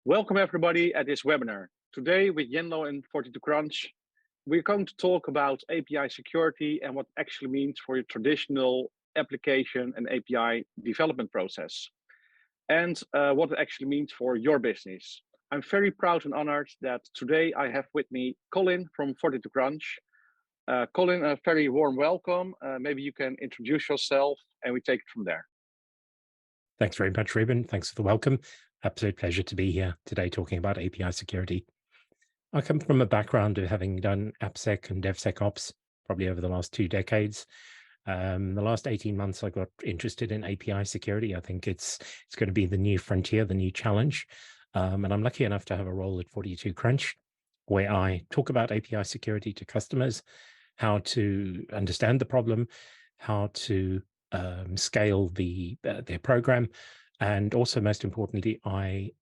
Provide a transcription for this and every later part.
Welcome everybody at this webinar. Today with Yenlo and 42 Crunch, we're going to talk about API security and what it actually means for your traditional application and API development process, and what it actually means for your business. I'm very proud and honored that today I have with me Colin from 42 Crunch. Colin, a very warm welcome. Maybe you can introduce yourself and we take it from there. Thanks very much, Ruben. Thanks for the welcome. Absolute pleasure to be here today talking about API security. I come from a background of having done AppSec and DevSecOps probably over the last 2 decades. The last 18 months, I got interested in API security. I think it's going to be the new frontier, the new challenge. And I'm lucky enough to have a role at 42 Crunch, where I talk about API security to customers, how to understand the problem, how to scale their program, and also most importantly, I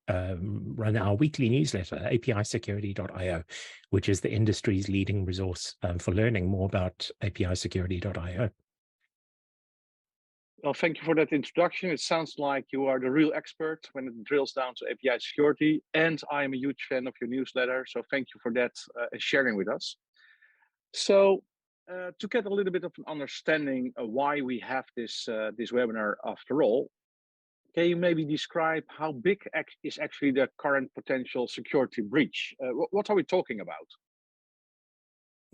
run our weekly newsletter, apisecurity.io, which is the industry's leading resource for learning more about apisecurity.io. Well, thank you for that introduction. It sounds like you are the real expert when it drills down to API security, and I am a huge fan of your newsletter, so thank you for that and sharing with us. So to get a little bit of an understanding of why we have this webinar after all, can you maybe describe how big is actually the current potential security breach? What are we talking about?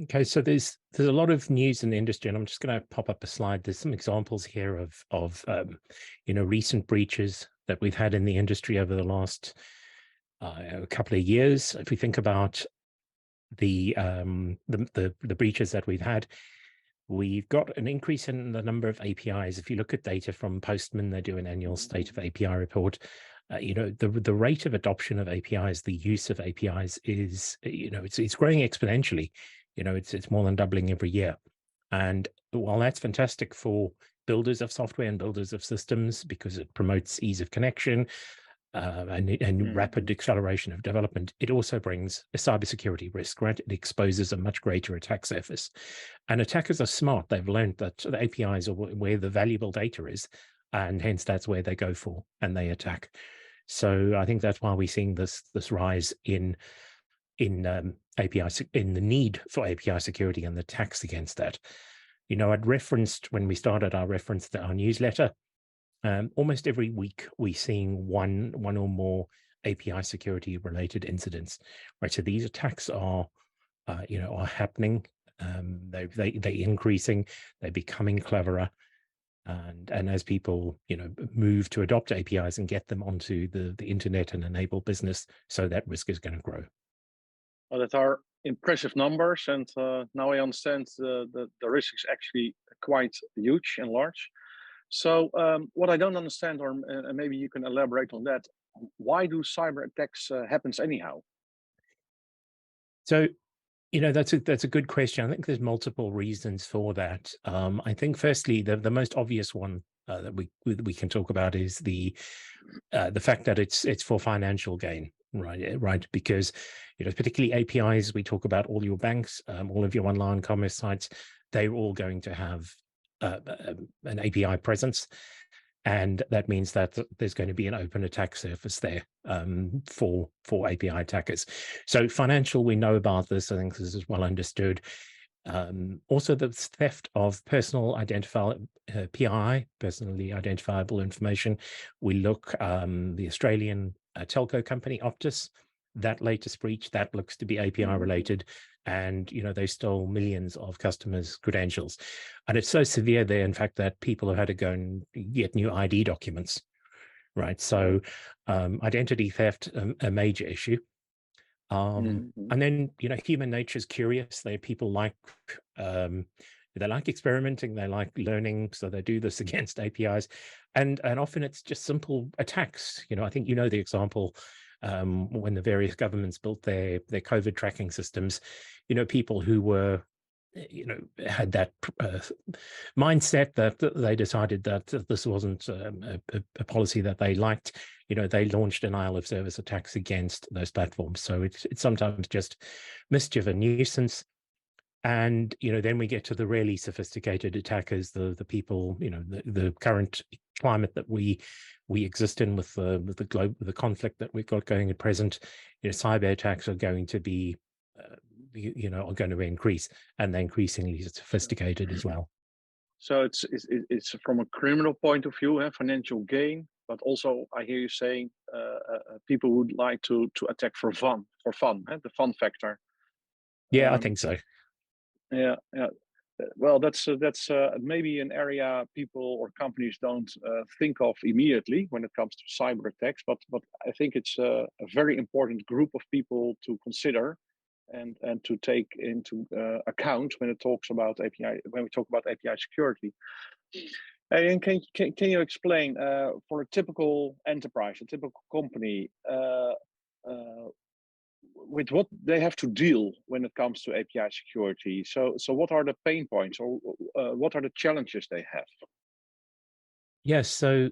Okay, so there's a lot of news in the industry, and I'm just going to pop up a slide. There's some examples here of recent breaches that we've had in the industry over the last couple of years. If we think about the breaches that we've had, we've got an increase in the number of APIs. If you look at data from Postman, they do an annual state of API report. The rate of adoption of APIs, the use of APIs is, it's growing exponentially. It's more than doubling every year. And while that's fantastic for builders of software and builders of systems because it promotes ease of connection and rapid acceleration of development, it also brings a cybersecurity risk, right? It exposes a much greater attack surface. And attackers are smart. They've learned that the APIs are where the valuable data is, and hence that's where they go for and they attack. So I think that's why we're seeing this rise in the need for API security and the attacks against that. I'd referenced when we started, I referenced our newsletter. Almost every week we're seeing one or more API security related incidents, right? So these attacks are happening. They're increasing. They're becoming cleverer. And as people, move to adopt APIs and get them onto the internet and enable business, so that risk is going to grow. Well, that are impressive numbers, and now I understand the risk is actually quite huge and large. So what I don't understand, or maybe you can elaborate on that, why do cyber attacks happens anyhow? So, that's a good question. I think there's multiple reasons for that. I think firstly, the most obvious one that we can talk about is the fact that it's for financial gain, right? Because particularly APIs, we talk about all your banks, all of your online commerce sites, they're all going to have an API presence, and that means that there's going to be an open attack surface there for API attackers. So financial, we know about this. I think this is well understood. Also, the theft of personal PII, personally identifiable information. We look, the Australian telco company Optus, that latest breach, that looks to be API related, and they stole millions of customers' credentials. And it's so severe there, in fact, that people have had to go and get new ID documents, right? So identity theft, a major issue. And then, human nature is curious. People like they like experimenting, they like learning, so they do this against APIs, and often it's just simple attacks. I think the example when the various governments built their COVID tracking systems. People who were had that mindset that they decided that this wasn't a policy that they liked. They launched denial of service attacks against those platforms. So it's sometimes just mischief and nuisance. And then we get to the really sophisticated attackers, the people, the current climate that we exist in with the conflict that we've got going at present, cyber attacks are going to be are going to increase, and they're increasingly sophisticated as well. So it's from a criminal point of view, financial gain, but also I hear you saying people would like to attack for fun, the fun factor. Yeah, I think so. Yeah, yeah. Well, that's maybe an area people or companies don't think of immediately when it comes to cyber attacks, but I think it's a very important group of people to consider and to take into account when it talks about API when we talk about API security. And can you explain for a typical enterprise, a typical company, with what they have to deal when it comes to API security? So what are the pain points, or what are the challenges they have? Yes, so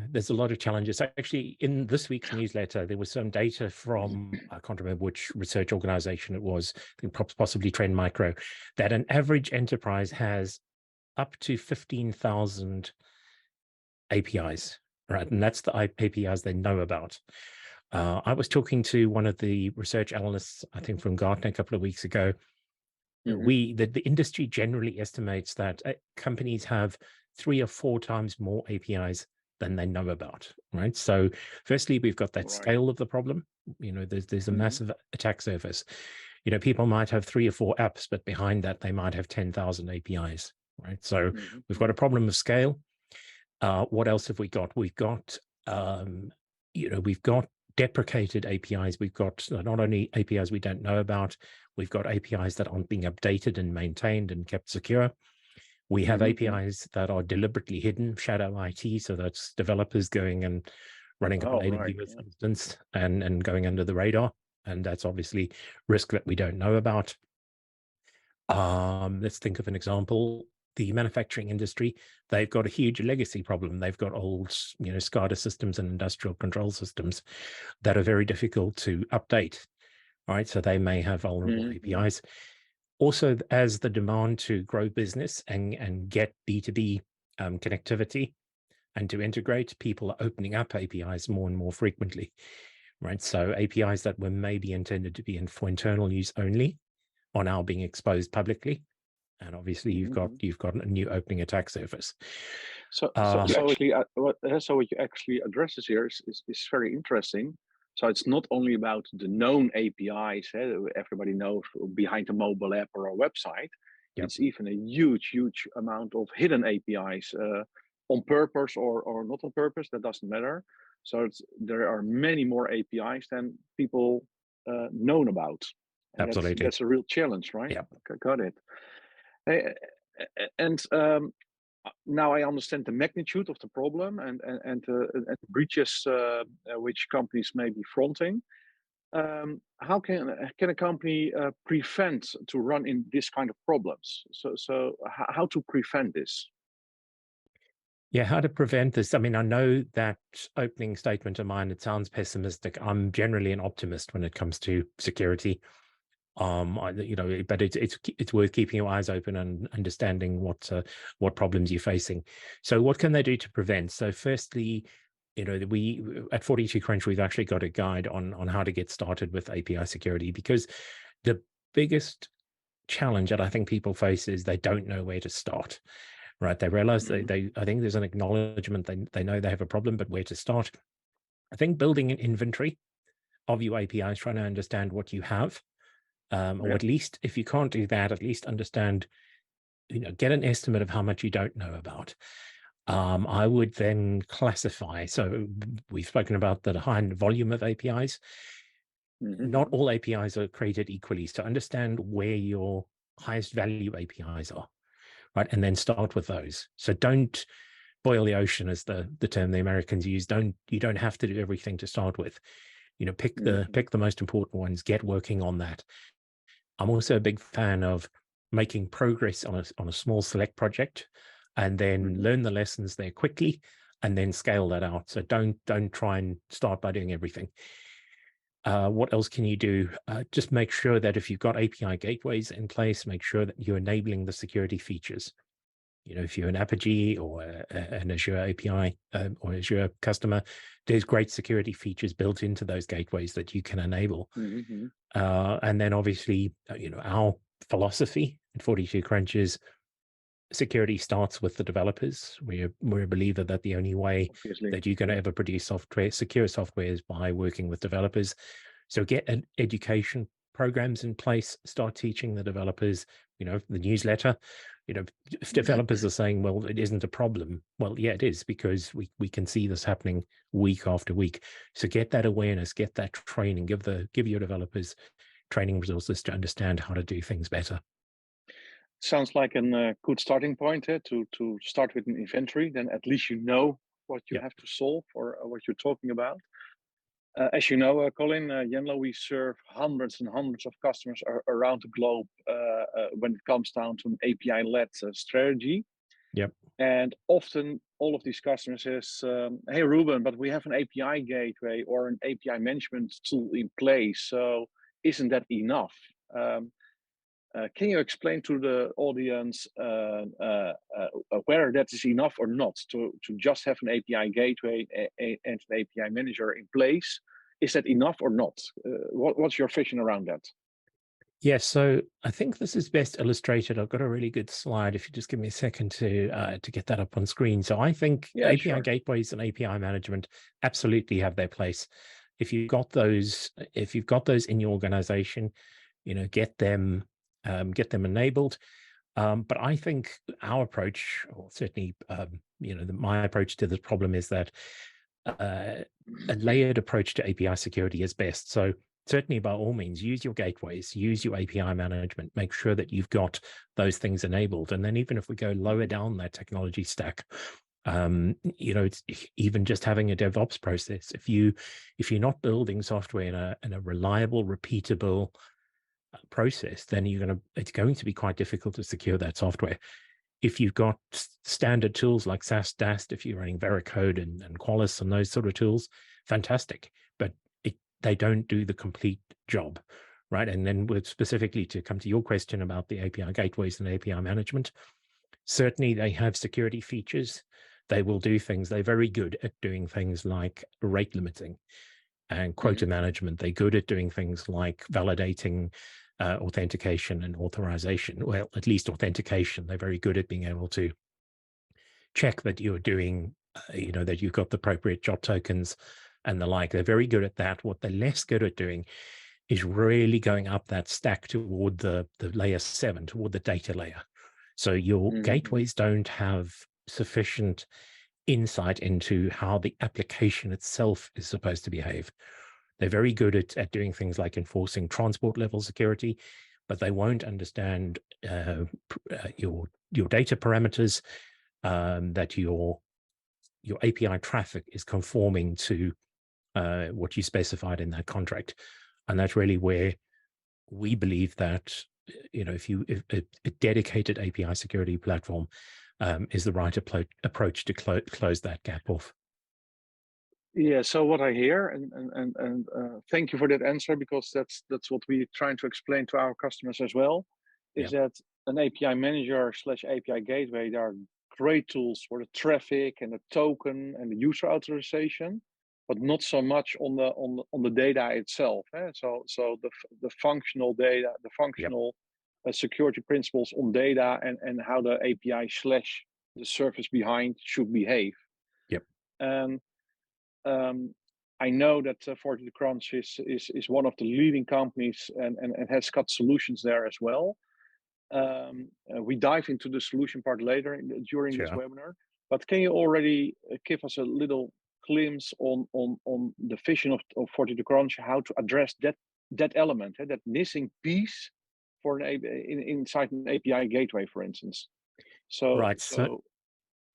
there's a lot of challenges. Actually, in this week's newsletter, there was some data from, I can't remember which research organization it was, I think possibly Trend Micro, that an average enterprise has up to 15,000 APIs, right? And that's the APIs they know about. I was talking to one of the research analysts, I think from Gartner, a couple of weeks ago. The industry generally estimates that companies have 3 or 4 times more APIs than they know about, right? So firstly, we've got that scale of the problem. There's a massive attack surface. People might have 3 or 4 apps, but behind that, they might have 10,000 APIs, right? So we've got a problem of scale. What else have we got? We've got, we've got deprecated APIs. We've got not only APIs we don't know about, we've got APIs that aren't being updated and maintained and kept secure. We have APIs that are deliberately hidden, shadow IT, so that's developers going and running on AWS, for instance, and going under the radar. And that's obviously risk that we don't know about. Let's think of an example. The manufacturing industry, they've got a huge legacy problem. They've got old, SCADA systems and industrial control systems that are very difficult to update, right? So they may have vulnerable APIs. Also, as the demand to grow business and get B2B connectivity and to integrate, people are opening up APIs more and more frequently, right? So APIs that were maybe intended to be for internal use only are now being exposed publicly. And obviously, you've got a new opening attack surface. So what you actually addresses here is very interesting. So it's not only about the known APIs, everybody knows behind a mobile app or a website. Yep. It's even a huge amount of hidden APIs on purpose or not on purpose. That doesn't matter. So there are many more APIs than people known about. And absolutely, that's a real challenge, right? Yeah, okay, got it. And now I understand the magnitude of the problem and the breaches which companies may be fronting. How can a company prevent to run in this kind of problems? So how to prevent this? Yeah, how to prevent this? I mean, I know that opening statement of mine, it sounds pessimistic. I'm generally an optimist when it comes to security. But it's worth keeping your eyes open and understanding what problems you're facing. So what can they do to prevent? So firstly, we at 42 Crunch, we've actually got a guide on how to get started with API security, because the biggest challenge that I think people face is they don't know where to start, right? They realize I think there's an acknowledgement, they know they have a problem, but where to start? I think building an inventory of your APIs, trying to understand what you have, or at least if you can't do that, at least understand, get an estimate of how much you don't know about. I would then classify. So we've spoken about the high volume of APIs. Not all APIs are created equally. So understand where your highest value APIs are, right? And then start with those. So don't boil the ocean, as the term the Americans use. You don't have to do everything to start with. Pick the most important ones, get working on that. I'm also a big fan of making progress on a small select project, and then learn the lessons there quickly, and then scale that out. So don't try and start by doing everything. What else can you do? Just make sure that if you've got API gateways in place, make sure that you're enabling the security features. if you're an Apigee or an Azure API or Azure customer, there's great security features built into those gateways that you can enable. Mm-hmm. And then obviously, our philosophy at 42 Crunch is security starts with the developers. We're a believer that the only way Obviously. that you're going to ever produce software, secure software, is by working with developers. So get an education programs in place, start teaching the developers, the newsletter. If developers are saying, well, it isn't a problem, well, yeah, it is, because we can see this happening week after week. So get that awareness, get that training, give your developers training resources to understand how to do things better. Sounds like a good starting point to start with an inventory. Then at least you know what you Yeah. have to solve or what you're talking about. As you know, Colin, Yenlo, we serve hundreds and hundreds of customers around the globe when it comes down to an API-led strategy. Yep. And often all of these customers says, hey, Ruben, but we have an API gateway or an API management tool in place. So isn't that enough? Can you explain to the audience whether that is enough or not to just have an API gateway and an API manager in place? Is that enough or not? What's your vision around that? Yeah, so I think this is best illustrated. I've got a really good slide. If you just give me a second to get that up on screen. So I think Yeah, API sure. gateways and API management absolutely have their place. If you've got those in your organization, get them enabled. But I think our approach, or certainly, my approach to this problem, is that a layered approach to API security is best. So certainly, by all means, use your gateways, use your API management, make sure that you've got those things enabled. And then even if we go lower down that technology stack, it's even just having a DevOps process. If you're not building software in a reliable, repeatable process, then it's going to be quite difficult to secure that software. If you've got standard tools like SAST, DAST, if you're running Veracode and Qualys and those sort of tools, fantastic. But they don't do the complete job, right? And then specifically to come to your question about the API gateways and API management, certainly they have security features. They will do things. They're very good at doing things like rate limiting and quota management. They're good at doing things like validating authentication and authorization. Well, at least authentication. They're very good at being able to check that you're doing, that you've got the appropriate job tokens and the like. They're very good at that. What they're less good at doing is really going up that stack toward the layer 7, toward the data layer. So your gateways don't have sufficient insight into how the application itself is supposed to behave. They're very good at doing things like enforcing transport level security, but they won't understand your data parameters, that your API traffic is conforming to what you specified in that contract. And that's really where we believe that if a dedicated API security platform is the right approach to close that gap off. Yeah. So what I hear, and thank you for that answer, because that's what we're trying to explain to our customers as well, is that an API manager / API gateway, they are great tools for the traffic and the token and the user authorization, but not so much on the data itself. So the functional data, the functional security principles on data, and how the API / the service behind should behave. Yep. And I know that 42 Crunch is one of the leading companies and has got solutions there as well. We dive into the solution part later during this webinar, but can you already give us a little glimpse on the vision of 42 Crunch, how to address that element, that missing piece for inside an API gateway, for instance? So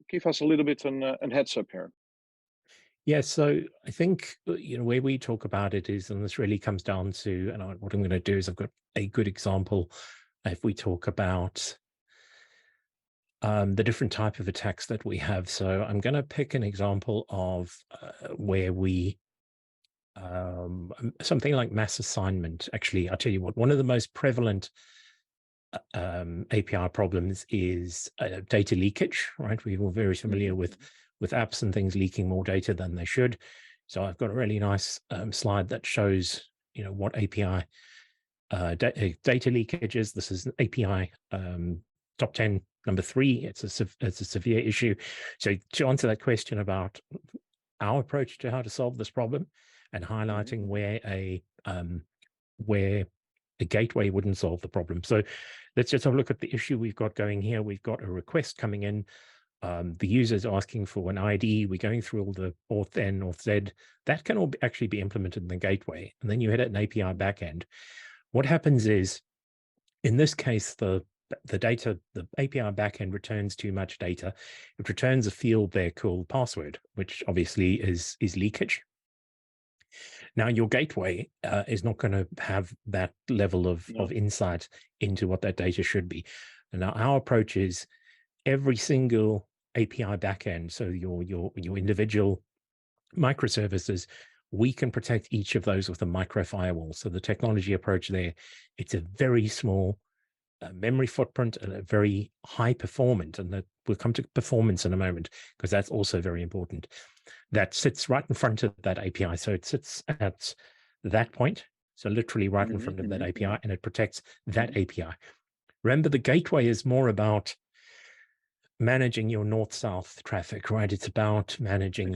give us a little bit a heads up here. Yeah, so I think where we talk about it is, and this really comes down to, and what I'm going to do is I've got a good example. If we talk about the different type of attacks that we have, so I'm going to pick an example of where we something like mass assignment. Actually, I'll tell you what, one of the most prevalent API problems is data leakage, right? We're all very familiar with apps and things leaking more data than they should. So I've got a really nice slide that shows, what API data leakage is. This is an API top 10, number 3. It's a severe issue. So to answer that question about our approach to how to solve this problem and highlighting where a gateway wouldn't solve the problem. So let's just have a look at the issue we've got going here. We've got a request coming in. The user's asking for an ID. We're going through all the auth N, auth Z. That can all actually be implemented in the gateway. And then you hit an API backend. What happens is, in this case, the data, the API backend returns too much data. It returns a field there called password, which obviously is leakage. Now, your gateway is not going to have that level of insight into what that data should be. And now our approach is every single API backend, so your individual microservices, we can protect each of those with a micro firewall. So the technology approach there, it's a very small memory footprint and a very high performant, and we'll come to performance in a moment because that's also very important. That sits right in front of that API. So it sits at that point, so literally right in front of that API, and it protects that API. Remember, the gateway is more about managing your north-south traffic, right? It's about managing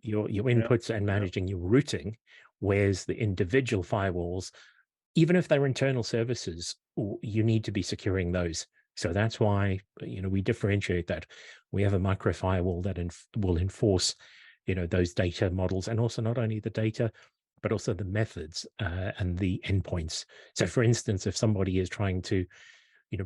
your inputs and managing your routing, whereas the individual firewalls, even if they're internal services, you need to be securing those. So that's why, we differentiate that. We have a micro firewall that will enforce, those data models, and also not only the data, but also the methods and the endpoints. So for instance, if somebody is trying to,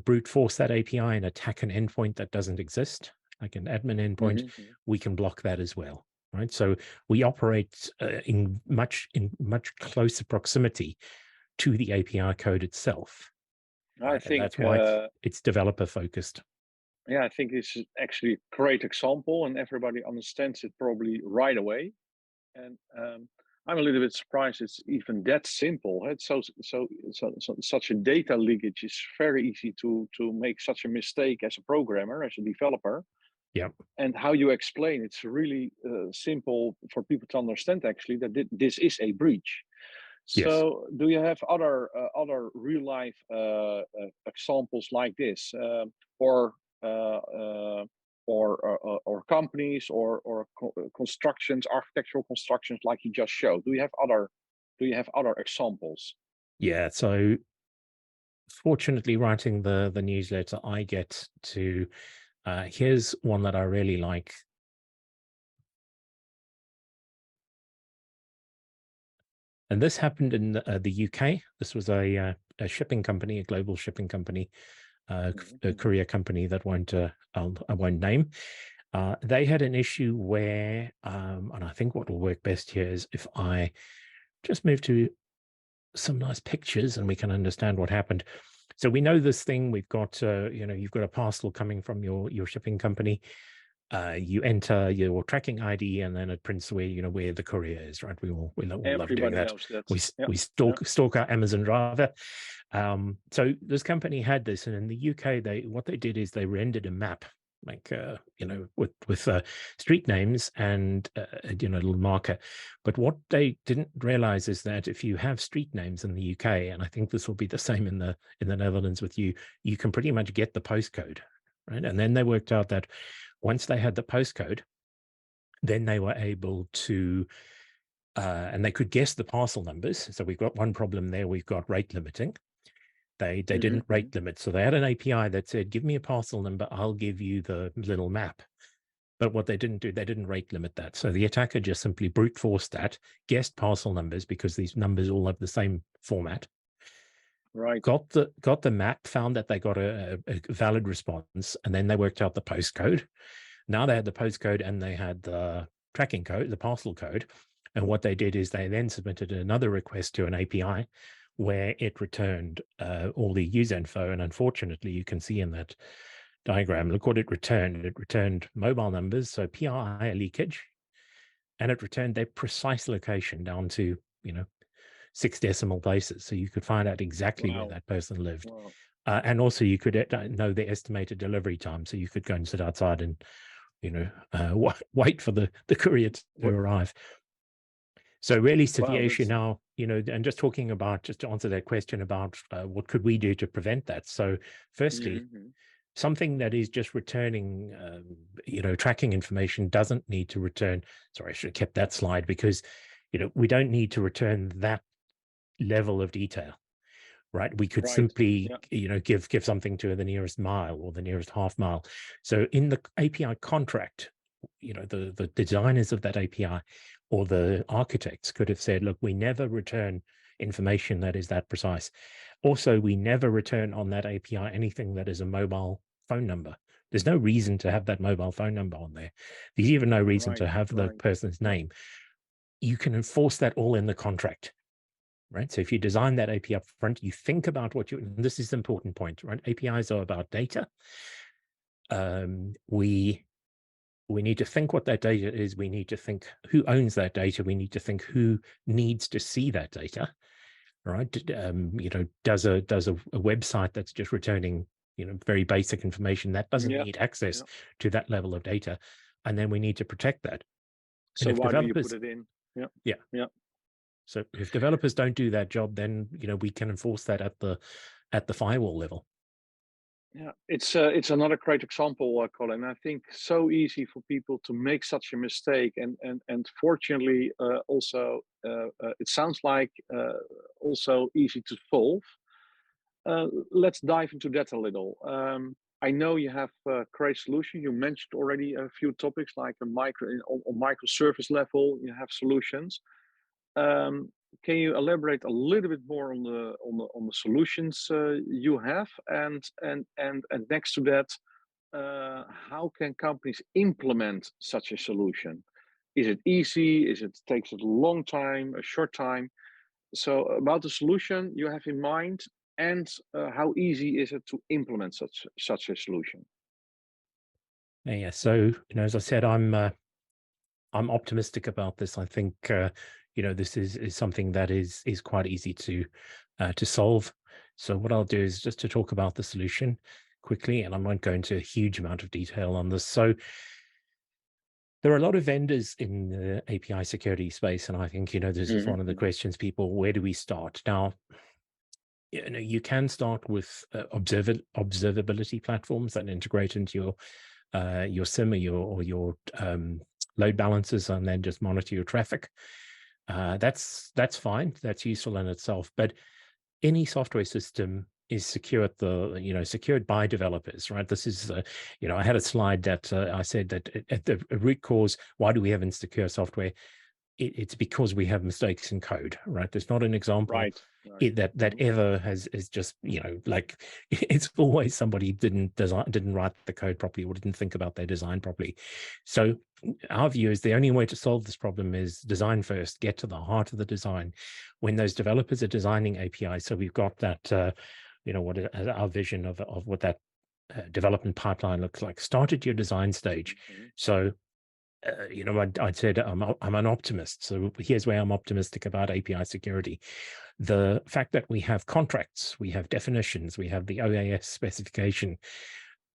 brute force that API and attack an endpoint that doesn't exist, like an admin endpoint, we can block that as well, right? So we operate in much closer proximity to the API code itself. I think that's why it's developer focused. Yeah, I think this is actually a great example, and everybody understands it probably right away. And I'm a little bit surprised it's even that simple. It's such a data leakage is very easy to make such a mistake as a programmer, as a developer. Yeah. And how you explain it's really simple for people to understand actually that this is a breach. So, do you have other real life examples like this, or companies or constructions, architectural constructions like you just showed? Do you have other examples? Yeah. So, fortunately, writing the newsletter, I get to. Here's one that I really like. And this happened in the UK. This was a shipping company, a global shipping company, a courier company that I won't name. They had an issue where, and I think what will work best here is if I just move to some nice pictures and we can understand what happened. So we know this thing. We've got, you've got a parcel coming from your shipping company. You enter your tracking ID, and then it prints where the courier is. Right? We all love doing that. Knows that. We stalk our Amazon driver. So this company had this, and in the UK, what they did is they rendered a map, like with street names and a little marker. But what they didn't realize is that if you have street names in the UK, and I think this will be the same in the Netherlands with you can pretty much get the postcode, right? And then they worked out that once they had the postcode, then they were able to, and they could guess the parcel numbers. So we've got one problem there. We've got rate limiting. They didn't rate limit. So they had an API that said, give me a parcel number, I'll give you the little map. But what they didn't do, they didn't rate limit that. So the attacker just simply brute forced that, guessed parcel numbers because these numbers all have the same format. Right. Got the map, found that they got a valid response, and then they worked out the postcode. Now they had the postcode and they had the tracking code, the parcel code. And what they did is they then submitted another request to an API where it returned all the user info. And unfortunately, you can see in that diagram, look what it returned. It returned mobile numbers, so PII leakage, and it returned their precise location down to 6 decimal places, so you could find out exactly where that person lived. And also you could know the estimated delivery time. So you could go and sit outside and, wait for the courier to arrive. So really, Satyesha, now, and just talking about, just to answer that question about what could we do to prevent that. So firstly, something that is just returning, tracking information doesn't need to return. Sorry, I should have kept that slide, because, we don't need to return that level of detail, right? We could simply, give something to the nearest mile or the nearest half mile. So in the API contract, the designers of that API or the architects could have said, look, we never return information that is that precise. Also, we never return on that API anything that is a mobile phone number. There's no reason to have that mobile phone number on there. There's even no reason to have the person's name. You can enforce that all in the contract, right? So if you design that API up front, you think about what this is the important point, right? APIs are about data. We need to think what that data is. We need to think who owns that data. We need to think who needs to see that data, right? Does a website that's just returning, very basic information that doesn't need access to that level of data, and then we need to protect that. So why do you put it in? Yeah. So if developers don't do that job, then we can enforce that at the firewall level. Yeah, it's another great example, Colin. I think so easy for people to make such a mistake, and fortunately, also it sounds like also easy to solve. Let's dive into that a little. I know you have a great solution. You mentioned already a few topics like on microservice level. You have solutions. Can you elaborate a little bit more on the solutions you have, and next to that, how can companies implement such a solution? Is it easy? Takes it a long time, a short time? So about the solution you have in mind, and how easy is it to implement such a solution? Yeah. So as I said, I'm optimistic about this. I think this is something that is quite easy to solve. So what I'll do is just to talk about the solution quickly, and I won't go into a huge amount of detail on this. So there are a lot of vendors in the API security space, and I think this is one of the questions people: where do we start? Now, you can start with observability platforms that integrate into your SIM or your load balancers, and then just monitor your traffic. That's fine. That's useful in itself. But any software system is secured by developers, right? This is, I had a slide that I said that at the root cause, why do we have insecure software? It's because we have mistakes in code, right? There's not an example that ever has just, like it's always somebody didn't write the code properly or didn't think about their design properly. So our view is the only way to solve this problem is design first, get to the heart of the design. When those developers are designing APIs, so we've got that, what our vision of what that development pipeline looks like. Start at your design stage. So I'd said I'm an optimist. So here's where I'm optimistic about API security. The fact that we have contracts, we have definitions, we have the OAS specification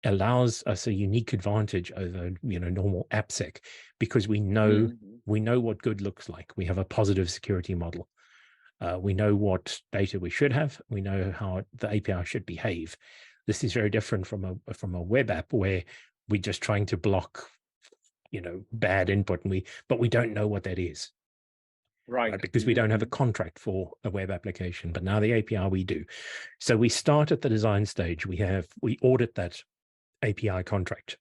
allows us a unique advantage over normal AppSec, because we know what good looks like. We have a positive security model. We know what data we should have. We know how the API should behave. This is very different from a web app where we're just trying to block bad input, but we don't know what that is, right? Because we don't have a contract for a web application, but now the API we do. So we start at the design stage. We audit that API contract.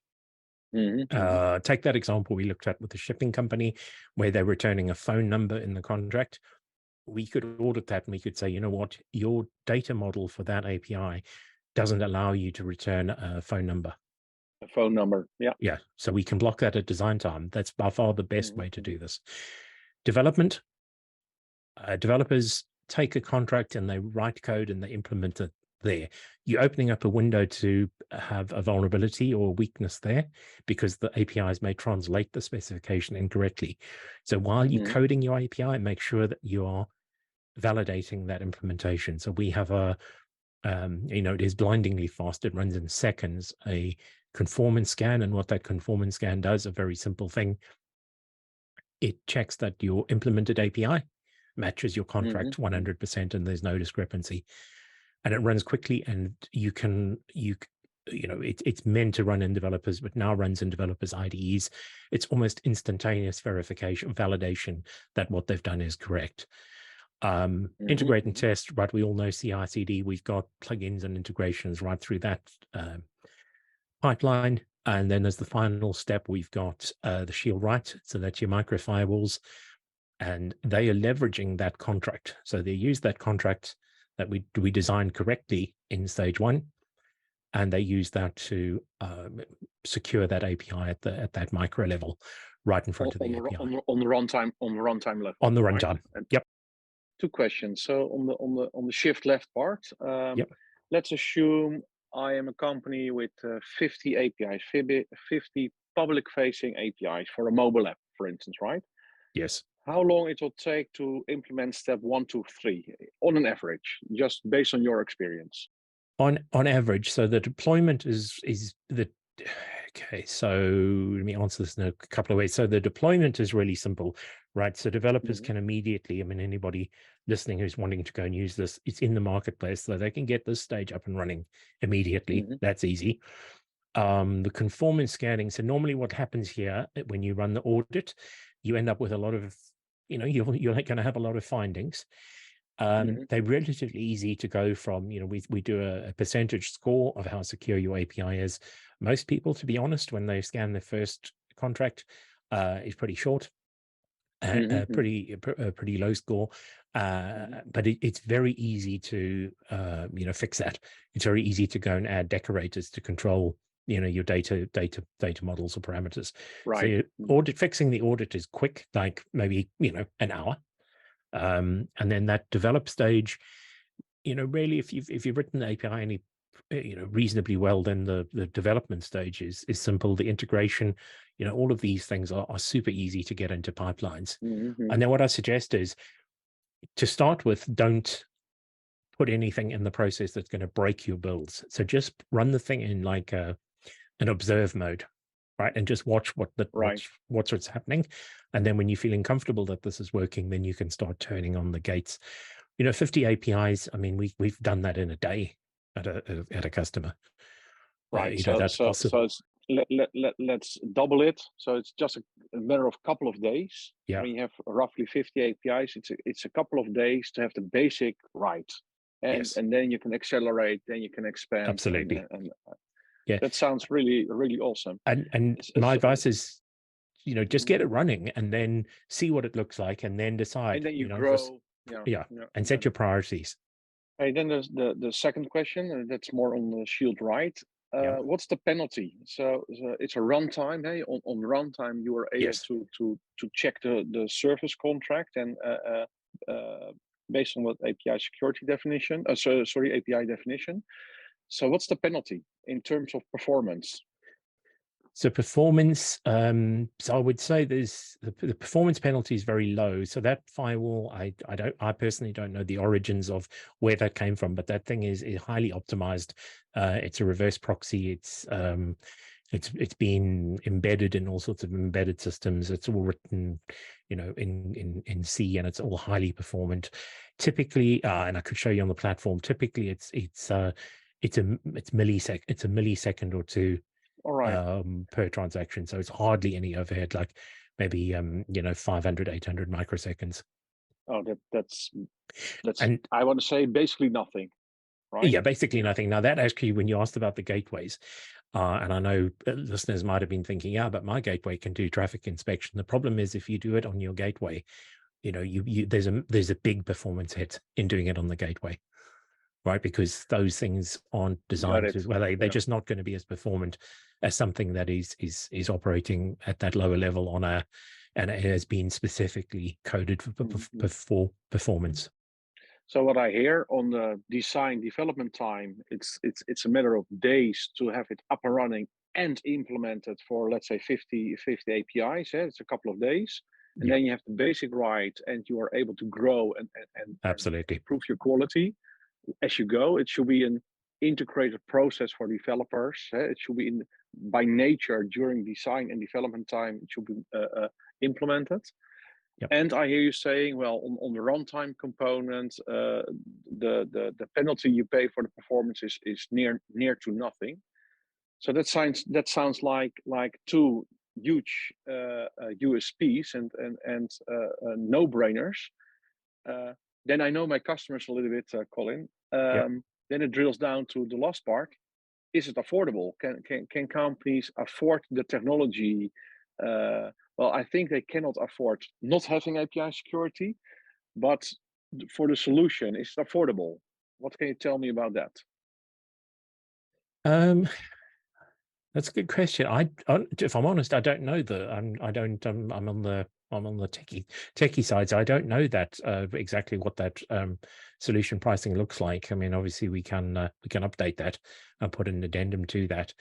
Take that example we looked at with the shipping company, where they're returning a phone number in the contract. We could audit that, and we could say, what, your data model for that API doesn't allow you to return a phone number. A phone number, yeah. So we can block that at design time. That's by far the best way to do this. Development, developers take a contract and they write code and they implement it there. You're opening up a window to have a vulnerability or weakness there, because the APIs may translate the specification incorrectly. So while you're coding your API, make sure that you are validating that implementation. So we have a It is blindingly fast. It runs in seconds. A conformance scan, and what that conformance scan does, a very simple thing. It checks that your implemented API matches your contract 100%, and there's no discrepancy. And it runs quickly, and it's meant to run in developers, but now runs in developers' IDEs. It's almost instantaneous verification, validation that what they've done is correct. Integrate and test, right? We all know CI/CD. We've got plugins and integrations right through that pipeline. And then as the final step, we've got the shield right. So that's your micro firewalls. And they are leveraging that contract. So they use that contract that we designed correctly in stage one, and they use that to secure that API at that micro level, right in front of the API on the runtime level. On the runtime, right? Yep. Two questions. So on the shift left part, yep. Let's assume I am a company with 50 APIs, 50 public-facing APIs for a mobile app, for instance, right? Yes. How long it will take to implement step 1, 2, 3 on an average, just based on your experience? On average, so the deployment is the okay. So let me answer this in a couple of ways. So the deployment is really simple, right? So developers can immediately, I mean, anybody listening who's wanting to go and use this, it's in the marketplace, so they can get this stage up and running immediately. That's easy. The conformance scanning. So normally what happens here when you run the audit, you end up with a lot of, you're going to have a lot of findings. They're relatively easy to go from. We do a percentage score of how secure your API is. Most people, to be honest, when they scan their first contract, is pretty short, pretty low score. But it's very easy to fix that. It's very easy to go and add decorators to control your data models or parameters. Right. So fixing the audit is quick, like maybe an hour. And then that develop stage, really, if you've written the API any reasonably well, then the development stage is simple. The integration, all of these things are super easy to get into pipelines. And then what I suggest is, to start with, don't put anything in the process that's going to break your builds. So just run the thing in like an observe mode, right? And just watch what's happening. And then when you're feeling comfortable that this is working, then you can start turning on the gates. 50 APIs. I mean, we've done that in a day at a customer. Right. That's possible. So let's double it. So it's just a matter of a couple of days. Yeah. When you have roughly 50 APIs, it's a couple of days to have the basic right. And then you can accelerate, then you can expand. Absolutely. Yeah. That sounds really, really awesome. And my advice is, just get it running and then see what it looks like, and then decide. And then you grow. And set your priorities. Hey, then there's the second question, that's more on the shield right. What's the penalty? So it's a runtime. Hey, on runtime you are able to check the service contract, and based on what API security definition. API definition. So what's the penalty in terms of performance? So performance, so I would say there's the performance penalty is very low. So that firewall, I personally don't know the origins of where that came from, but that thing is highly optimized. It's a reverse proxy. It's been embedded in all sorts of embedded systems. It's all written, in C, and it's all highly performant. Typically, and I could show you on the platform. Typically, it's a millisecond or two. All right. Per transaction. So it's hardly any overhead, like maybe 500, 800 microseconds. Oh, that's and I want to say basically nothing, right? Yeah, basically nothing. Now that actually, when you asked about the gateways, and I know listeners might have been thinking, but my gateway can do traffic inspection. The problem is, if you do it on your gateway, there's a big performance hit in doing it on the gateway. Right, because those things aren't designed to, they're just not going to be as performant as something that is operating at that lower level and it has been specifically coded for performance. So what I hear on the design development time, it's a matter of days to have it up and running and implemented for, let's say, 50 APIs. It's a couple of days. And then you have the basic right, and you are able to grow and absolutely improve your quality. as you go. It should be an integrated process for developers. It should be by nature during design and development time. It should be implemented. Yep. And I hear you saying, well, on the runtime component, the penalty you pay for the performance is near to nothing. So that sounds like two huge USPs and no-brainers. Then I know my customers a little bit, Colin. Yep. Then it drills down to the last part: is it affordable? Can companies afford the technology? Well, I think they cannot afford not having API security, but for the solution, is it affordable? What can you tell me about that? That's a good question. If I'm honest, I don't know I don't. I'm on the techie side, so I don't know that exactly what that solution pricing looks like. I mean, obviously we can update that and put an addendum to that.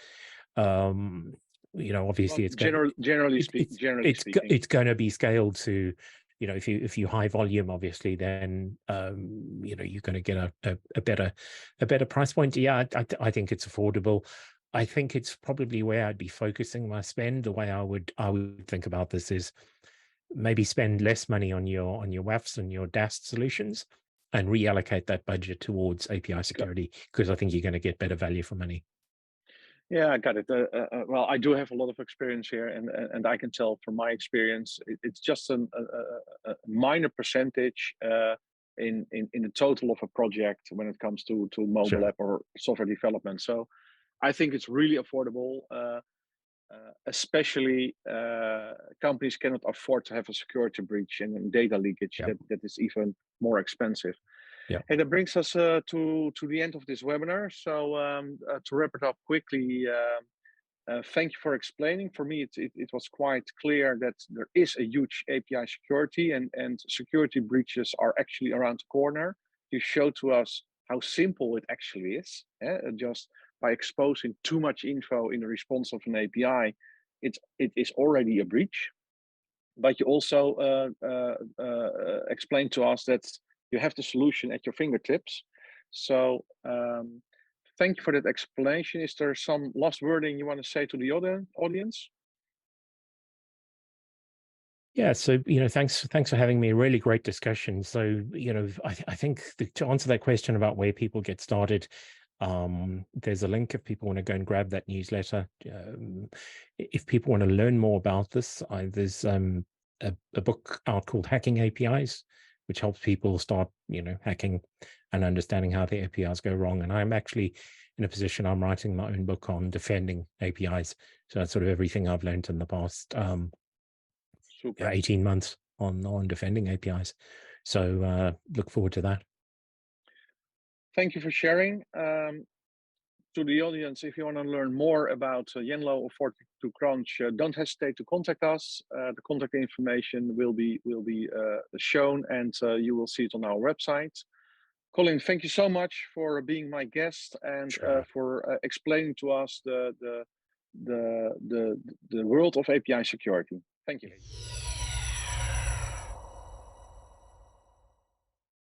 Obviously, well, generally speaking, it's going to be scaled to, if you high volume, obviously, then you're going to get a better price point. Yeah, I think it's affordable. I think it's probably where I'd be focusing my spend. The way I would think about this is maybe spend less money on your WAFs and your DAST solutions and reallocate that budget towards API security, because I think you're going to get better value for money. Yeah, I got it. Well, I do have a lot of experience here, and I can tell from my experience, it's just a minor percentage in the total of a project when it comes to mobile app or software development. So I think it's really affordable, especially companies cannot afford to have a security breach and data leakage. Yep. That is even more expensive. Yeah. And that brings us to the end of this webinar. So to wrap it up quickly, thank you for explaining. For me, it was quite clear that there is a huge API security, and security breaches are actually around the corner. You showed to us how simple it actually is. Just by exposing too much info in the response of an API, it is already a breach. But you also explained to us that you have the solution at your fingertips. So thank you for that explanation. Is there some last wording you want to say to the audience? Yeah, so thanks for having me. Really great discussion. So I think to answer that question about where people get started, there's a link if people want to go and grab that newsletter. If people want to learn more about this, there's a book out called Hacking APIs, which helps people start hacking and understanding how the APIs go wrong. And I'm actually in a position, I'm writing my own book on defending APIs. So that's sort of everything I've learned in the past 18 months on defending APIs. So look forward to that. Thank you for sharing. To the audience, if you want to learn more about Yenlo or 42 Crunch, don't hesitate to contact us. The contact information will be shown, and you will see it on our website. Colin, thank you so much for being my guest and for explaining to us the world of API security. Thank you.